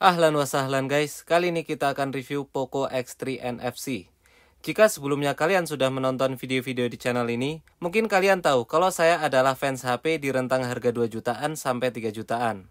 Ahlan wa sahlan guys, kali ini kita akan review Poco X3 NFC. Jika sebelumnya kalian sudah menonton video-video di channel ini, mungkin kalian tahu kalau saya adalah fans HP di rentang harga 2 jutaan sampai 3 jutaan.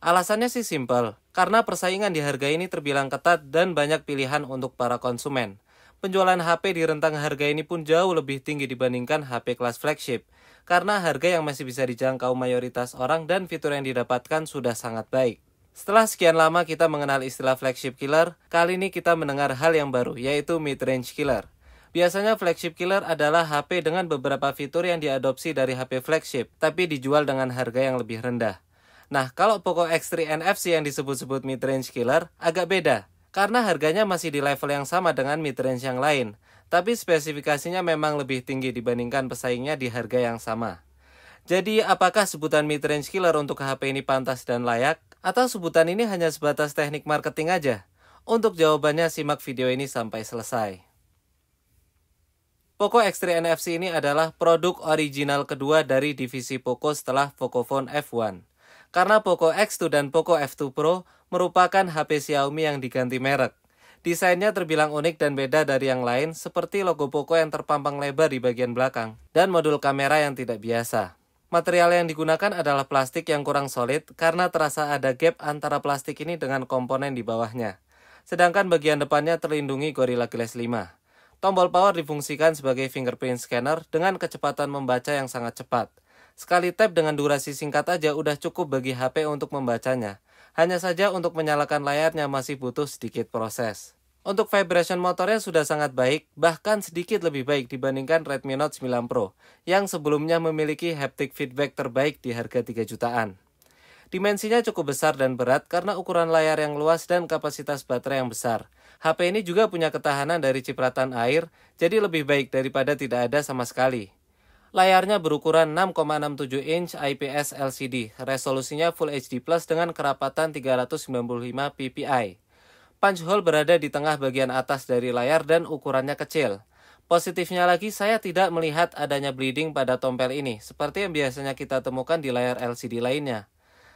Alasannya sih simpel, karena persaingan di harga ini terbilang ketat dan banyak pilihan untuk para konsumen. Penjualan HP di rentang harga ini pun jauh lebih tinggi dibandingkan HP kelas flagship, karena harga yang masih bisa dijangkau mayoritas orang dan fitur yang didapatkan sudah sangat baik. Setelah sekian lama kita mengenal istilah flagship killer, kali ini kita mendengar hal yang baru, yaitu mid-range killer. Biasanya flagship killer adalah HP dengan beberapa fitur yang diadopsi dari HP flagship, tapi dijual dengan harga yang lebih rendah. Nah, kalau Poco X3 NFC yang disebut-sebut mid-range killer, agak beda. Karena harganya masih di level yang sama dengan mid-range yang lain, tapi spesifikasinya memang lebih tinggi dibandingkan pesaingnya di harga yang sama. Jadi, apakah sebutan mid-range killer untuk HP ini pantas dan layak? Atau sebutan ini hanya sebatas teknik marketing aja? Untuk jawabannya, simak video ini sampai selesai. Poco X3 NFC ini adalah produk original kedua dari divisi Poco setelah Pocophone F1. Karena Poco X2 dan Poco F2 Pro merupakan HP Xiaomi yang diganti merek. Desainnya terbilang unik dan beda dari yang lain, seperti logo Poco yang terpampang lebar di bagian belakang, dan modul kamera yang tidak biasa. Material yang digunakan adalah plastik yang kurang solid karena terasa ada gap antara plastik ini dengan komponen di bawahnya. Sedangkan bagian depannya terlindungi Gorilla Glass 5. Tombol power difungsikan sebagai fingerprint scanner dengan kecepatan membaca yang sangat cepat. Sekali tap dengan durasi singkat aja udah cukup bagi HP untuk membacanya. Hanya saja untuk menyalakan layarnya masih butuh sedikit proses. Untuk vibration motornya sudah sangat baik, bahkan sedikit lebih baik dibandingkan Redmi Note 9 Pro, yang sebelumnya memiliki haptic feedback terbaik di harga 3 jutaan. Dimensinya cukup besar dan berat karena ukuran layar yang luas dan kapasitas baterai yang besar. HP ini juga punya ketahanan dari cipratan air, jadi lebih baik daripada tidak ada sama sekali. Layarnya berukuran 6,67 inch IPS LCD, resolusinya Full HD Plus dengan kerapatan 395 ppi. Punch hole berada di tengah bagian atas dari layar dan ukurannya kecil. Positifnya lagi, saya tidak melihat adanya bleeding pada tompel ini, seperti yang biasanya kita temukan di layar LCD lainnya.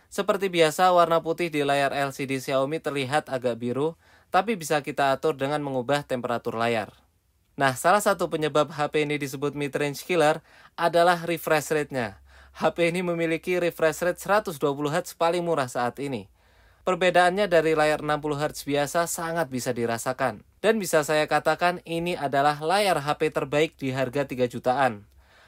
Seperti biasa, warna putih di layar LCD Xiaomi terlihat agak biru, tapi bisa kita atur dengan mengubah temperatur layar. Nah, salah satu penyebab HP ini disebut mid-range killer adalah refresh rate-nya. HP ini memiliki refresh rate 120Hz paling murah saat ini. Perbedaannya dari layar 60Hz biasa sangat bisa dirasakan. Dan bisa saya katakan ini adalah layar HP terbaik di harga 3 jutaan.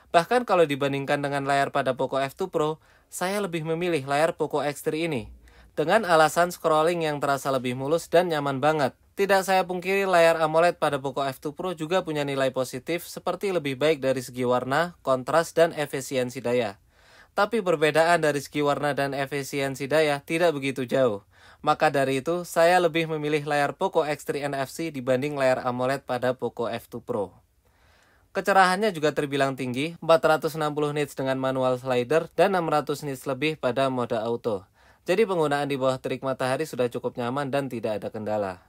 Bahkan kalau dibandingkan dengan layar pada Poco F2 Pro, saya lebih memilih layar Poco X3 ini. Dengan alasan scrolling yang terasa lebih mulus dan nyaman banget. Tidak saya pungkiri layar AMOLED pada Poco F2 Pro juga punya nilai positif seperti lebih baik dari segi warna, kontras, dan efisiensi daya. Tapi perbedaan dari segi warna dan efisiensi daya tidak begitu jauh. Maka dari itu, saya lebih memilih layar Poco X3 NFC dibanding layar AMOLED pada Poco F2 Pro. Kecerahannya juga terbilang tinggi, 460 nits dengan manual slider dan 600 nits lebih pada mode auto. Jadi penggunaan di bawah terik matahari sudah cukup nyaman dan tidak ada kendala.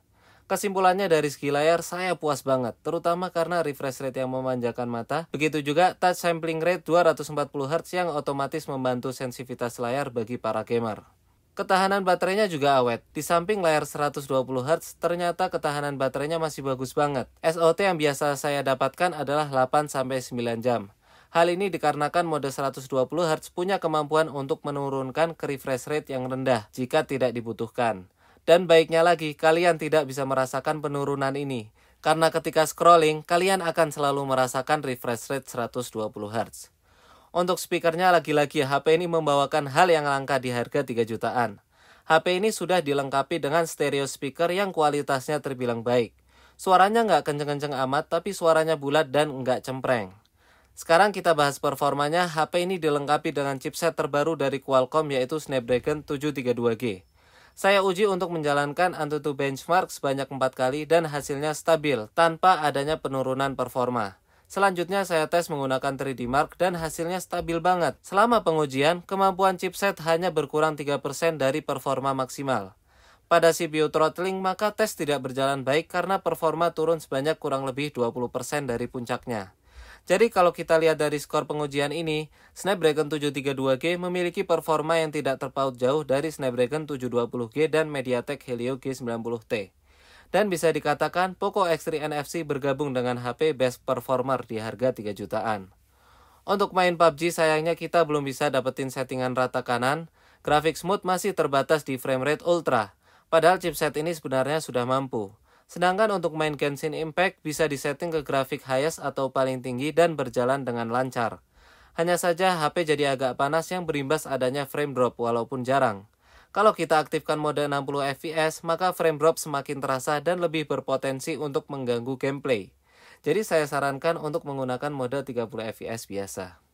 Kesimpulannya dari segi layar saya puas banget, terutama karena refresh rate yang memanjakan mata. Begitu juga touch sampling rate 240Hz yang otomatis membantu sensitivitas layar bagi para gamer. Ketahanan baterainya juga awet. Di samping layar 120Hz, ternyata ketahanan baterainya masih bagus banget. SOT yang biasa saya dapatkan adalah 8-9 jam. Hal ini dikarenakan mode 120Hz punya kemampuan untuk menurunkan ke refresh rate yang rendah jika tidak dibutuhkan. Dan baiknya lagi, kalian tidak bisa merasakan penurunan ini. Karena ketika scrolling, kalian akan selalu merasakan refresh rate 120Hz. Untuk speakernya lagi-lagi, HP ini membawakan hal yang langka di harga 3 jutaan. HP ini sudah dilengkapi dengan stereo speaker yang kualitasnya terbilang baik. Suaranya nggak kenceng-kenceng amat, tapi suaranya bulat dan nggak cempreng. Sekarang kita bahas performanya. HP ini dilengkapi dengan chipset terbaru dari Qualcomm yaitu Snapdragon 732G. Saya uji untuk menjalankan AnTuTu benchmark sebanyak 4 kali dan hasilnya stabil tanpa adanya penurunan performa. Selanjutnya saya tes menggunakan 3D Mark dan hasilnya stabil banget. Selama pengujian, kemampuan chipset hanya berkurang 3% dari performa maksimal. Pada CPU throttling maka tes tidak berjalan baik karena performa turun sebanyak kurang lebih 20% dari puncaknya. Jadi kalau kita lihat dari skor pengujian ini, Snapdragon 732G memiliki performa yang tidak terpaut jauh dari Snapdragon 720G dan MediaTek Helio G90T. Dan bisa dikatakan Poco X3 NFC bergabung dengan HP best performer di harga 3 jutaan. Untuk main PUBG sayangnya kita belum bisa dapetin settingan rata kanan, grafik smooth masih terbatas di frame rate ultra, padahal chipset ini sebenarnya sudah mampu. Sedangkan untuk main Genshin Impact bisa disetting ke grafik highest atau paling tinggi dan berjalan dengan lancar. Hanya saja HP jadi agak panas yang berimbas adanya frame drop walaupun jarang. Kalau kita aktifkan mode 60 fps, maka frame drop semakin terasa dan lebih berpotensi untuk mengganggu gameplay. Jadi saya sarankan untuk menggunakan mode 30 fps biasa.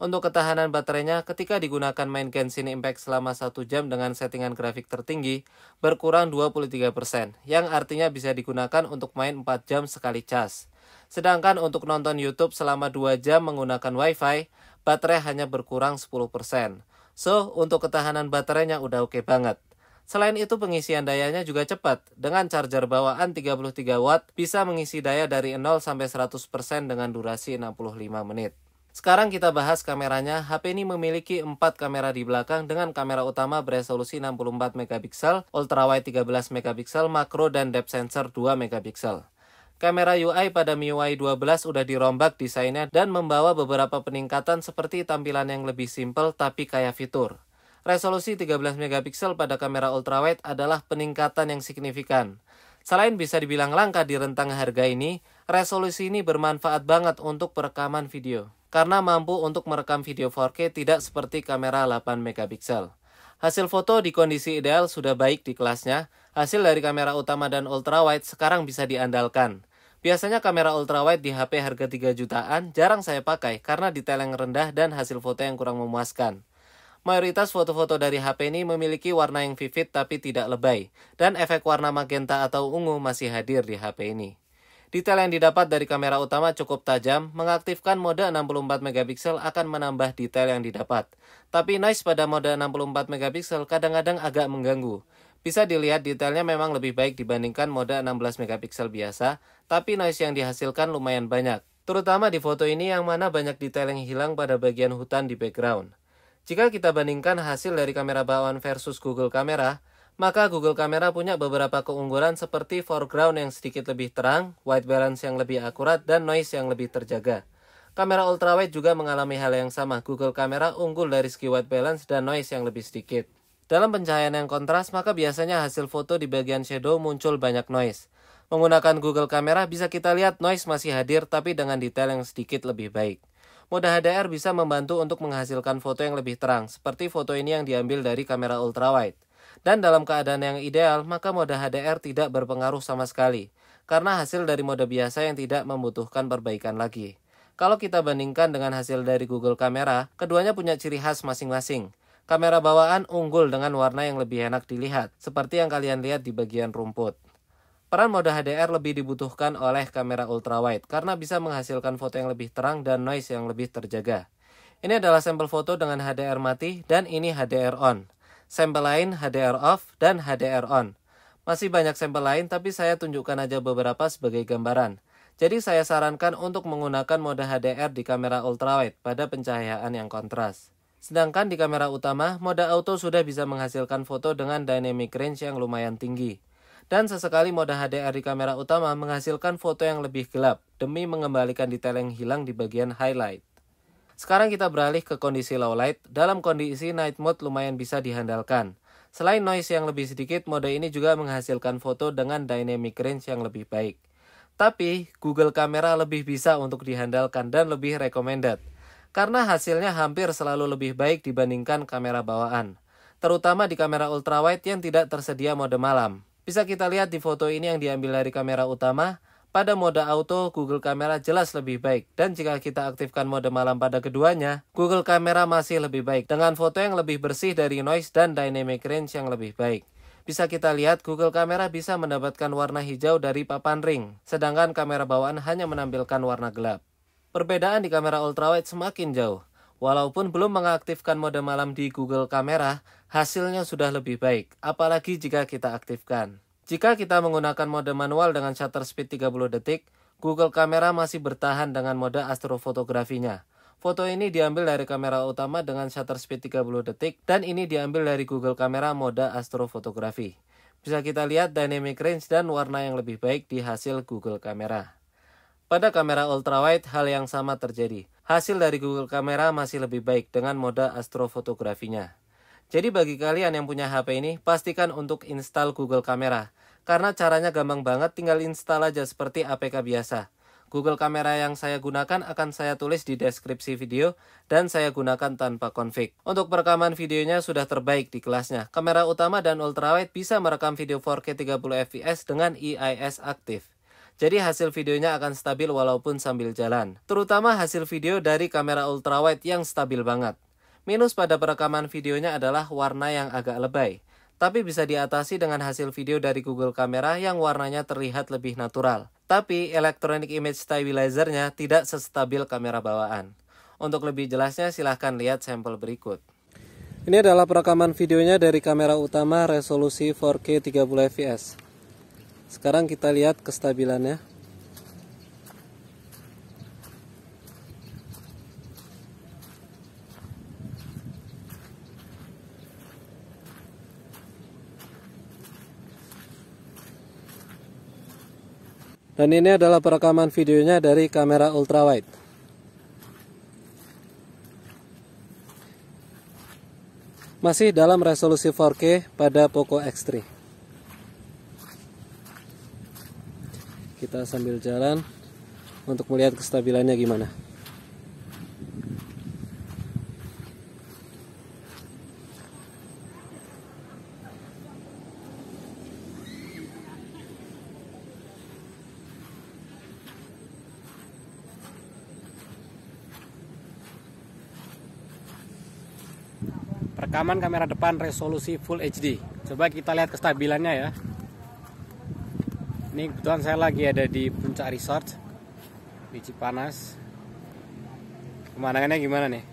Untuk ketahanan baterainya, ketika digunakan main Genshin Impact selama 1 jam dengan settingan grafik tertinggi, berkurang 23%, yang artinya bisa digunakan untuk main 4 jam sekali cas. Sedangkan untuk nonton YouTube selama 2 jam menggunakan Wi-Fi, baterai hanya berkurang 10%. So, untuk ketahanan baterainya udah oke banget. Selain itu pengisian dayanya juga cepat. Dengan charger bawaan 33 watt, bisa mengisi daya dari 0 sampai 100% dengan durasi 65 menit. Sekarang kita bahas kameranya. HP ini memiliki 4 kamera di belakang dengan kamera utama beresolusi 64 megapiksel, ultrawide 13 megapiksel, makro dan depth sensor 2 megapiksel. Kamera UI pada MIUI 12 udah dirombak desainnya dan membawa beberapa peningkatan seperti tampilan yang lebih simpel tapi kaya fitur. Resolusi 13 megapiksel pada kamera ultrawide adalah peningkatan yang signifikan. Selain bisa dibilang langka di rentang harga ini, resolusi ini bermanfaat banget untuk perekaman video. Karena mampu untuk merekam video 4K tidak seperti kamera 8 megapiksel. Hasil foto di kondisi ideal sudah baik di kelasnya. Hasil dari kamera utama dan ultrawide sekarang bisa diandalkan. Biasanya kamera ultrawide di HP harga 3 jutaan jarang saya pakai karena detail yang rendah dan hasil foto yang kurang memuaskan. Mayoritas foto-foto dari HP ini memiliki warna yang vivid tapi tidak lebay, dan efek warna magenta atau ungu masih hadir di HP ini. Detail yang didapat dari kamera utama cukup tajam, mengaktifkan mode 64 megapiksel akan menambah detail yang didapat. Tapi noise pada mode 64 megapiksel kadang-kadang agak mengganggu. Bisa dilihat detailnya memang lebih baik dibandingkan mode 16 megapiksel biasa, tapi noise yang dihasilkan lumayan banyak. Terutama di foto ini yang mana banyak detail yang hilang pada bagian hutan di background. Jika kita bandingkan hasil dari kamera bawaan versus Google Kamera, maka Google Kamera punya beberapa keunggulan seperti foreground yang sedikit lebih terang, white balance yang lebih akurat, dan noise yang lebih terjaga. Kamera ultrawide juga mengalami hal yang sama. Google Kamera unggul dari segi white balance dan noise yang lebih sedikit. Dalam pencahayaan yang kontras, maka biasanya hasil foto di bagian shadow muncul banyak noise. Menggunakan Google Kamera bisa kita lihat noise masih hadir tapi dengan detail yang sedikit lebih baik. Mode HDR bisa membantu untuk menghasilkan foto yang lebih terang, seperti foto ini yang diambil dari kamera ultrawide. Dan dalam keadaan yang ideal, maka mode HDR tidak berpengaruh sama sekali, karena hasil dari mode biasa yang tidak membutuhkan perbaikan lagi. Kalau kita bandingkan dengan hasil dari Google Kamera, keduanya punya ciri khas masing-masing. Kamera bawaan unggul dengan warna yang lebih enak dilihat, seperti yang kalian lihat di bagian rumput. Peran mode HDR lebih dibutuhkan oleh kamera ultrawide, karena bisa menghasilkan foto yang lebih terang dan noise yang lebih terjaga. Ini adalah sampel foto dengan HDR mati, dan ini HDR on. Sampel lain HDR off dan HDR on. Masih banyak sampel lain tapi saya tunjukkan aja beberapa sebagai gambaran. Jadi saya sarankan untuk menggunakan mode HDR di kamera ultrawide pada pencahayaan yang kontras. Sedangkan di kamera utama, mode auto sudah bisa menghasilkan foto dengan dynamic range yang lumayan tinggi. Dan sesekali mode HDR di kamera utama menghasilkan foto yang lebih gelap demi mengembalikan detail yang hilang di bagian highlight. Sekarang kita beralih ke kondisi low light. Dalam kondisi night mode lumayan bisa dihandalkan. Selain noise yang lebih sedikit, mode ini juga menghasilkan foto dengan dynamic range yang lebih baik. Tapi, Google Kamera lebih bisa untuk dihandalkan dan lebih recommended. Karena hasilnya hampir selalu lebih baik dibandingkan kamera bawaan. Terutama di kamera ultrawide yang tidak tersedia mode malam. Bisa kita lihat di foto ini yang diambil dari kamera utama. Pada mode auto, Google Kamera jelas lebih baik. Dan jika kita aktifkan mode malam pada keduanya, Google Kamera masih lebih baik. Dengan foto yang lebih bersih dari noise dan dynamic range yang lebih baik. Bisa kita lihat Google Kamera bisa mendapatkan warna hijau dari papan ring. Sedangkan kamera bawaan hanya menampilkan warna gelap. Perbedaan di kamera ultrawide semakin jauh. Walaupun belum mengaktifkan mode malam di Google Kamera, hasilnya sudah lebih baik. Apalagi jika kita aktifkan. Jika kita menggunakan mode manual dengan shutter speed 30 detik, Google Kamera masih bertahan dengan mode astrofotografinya. Foto ini diambil dari kamera utama dengan shutter speed 30 detik dan ini diambil dari Google Kamera mode astrofotografi. Bisa kita lihat dynamic range dan warna yang lebih baik di hasil Google Kamera. Pada kamera ultrawide hal yang sama terjadi. Hasil dari Google Kamera masih lebih baik dengan mode astrofotografinya. Jadi bagi kalian yang punya HP ini, pastikan untuk install Google Kamera. Karena caranya gampang banget, tinggal install aja seperti APK biasa. Google Kamera yang saya gunakan akan saya tulis di deskripsi video dan saya gunakan tanpa config. Untuk perekaman videonya sudah terbaik di kelasnya. Kamera utama dan ultrawide bisa merekam video 4K 30 fps dengan EIS aktif. Jadi hasil videonya akan stabil walaupun sambil jalan. Terutama hasil video dari kamera ultrawide yang stabil banget. Minus pada perekaman videonya adalah warna yang agak lebay. Tapi bisa diatasi dengan hasil video dari Google Kamera yang warnanya terlihat lebih natural. Tapi electronic image stabilizer-nya tidak sestabil kamera bawaan. Untuk lebih jelasnya silahkan lihat sampel berikut. Ini adalah perekaman videonya dari kamera utama resolusi 4K 30 fps. Sekarang kita lihat kestabilannya. Dan ini adalah perekaman videonya dari kamera ultrawide. Masih dalam resolusi 4K pada Poco X3. Kita sambil jalan untuk melihat kestabilannya gimana. Rekaman kamera depan resolusi Full HD. Coba kita lihat kestabilannya ya. Ini kebetulan saya lagi ada di Puncak Resort di Cipanas. Pemandangannya gimana nih?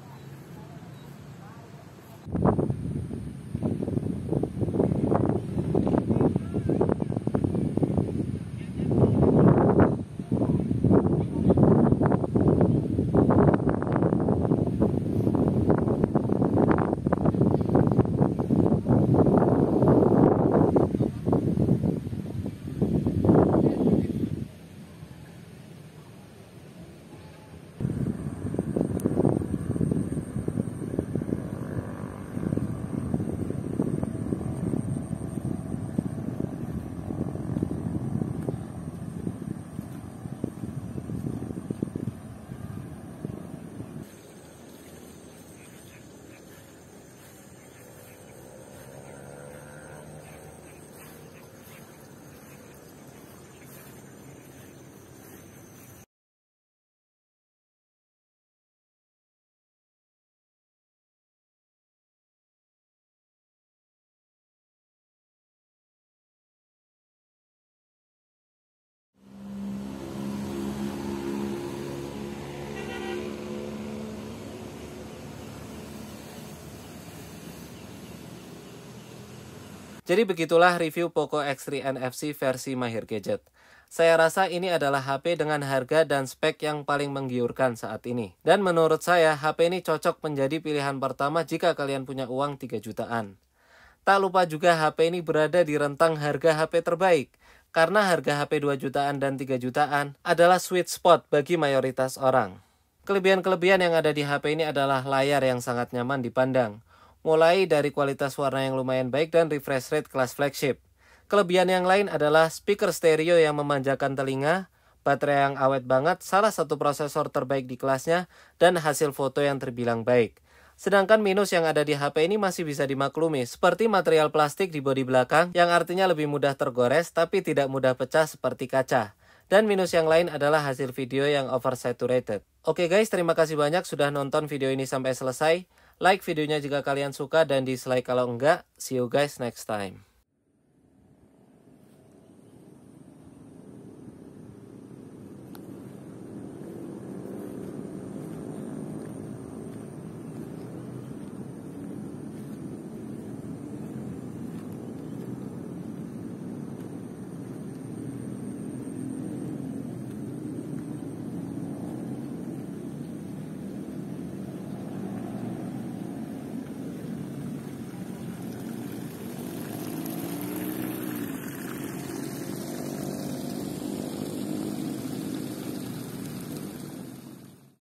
Jadi begitulah review Poco X3 NFC versi Mahir Gadget. Saya rasa ini adalah HP dengan harga dan spek yang paling menggiurkan saat ini. Dan menurut saya, HP ini cocok menjadi pilihan pertama jika kalian punya uang 3 jutaan. Tak lupa juga HP ini berada di rentang harga HP terbaik. Karena harga HP 2 jutaan dan 3 jutaan adalah sweet spot bagi mayoritas orang. Kelebihan-kelebihan yang ada di HP ini adalah layar yang sangat nyaman dipandang. Mulai dari kualitas warna yang lumayan baik dan refresh rate kelas flagship. Kelebihan yang lain adalah speaker stereo yang memanjakan telinga, baterai yang awet banget, salah satu prosesor terbaik di kelasnya, dan hasil foto yang terbilang baik. Sedangkan minus yang ada di HP ini masih bisa dimaklumi, seperti material plastik di bodi belakang yang artinya lebih mudah tergores tapi tidak mudah pecah seperti kaca. Dan minus yang lain adalah hasil video yang oversaturated. Oke guys, terima kasih banyak sudah nonton video ini sampai selesai. Like videonya jika kalian suka dan dislike kalau enggak. See you guys next time.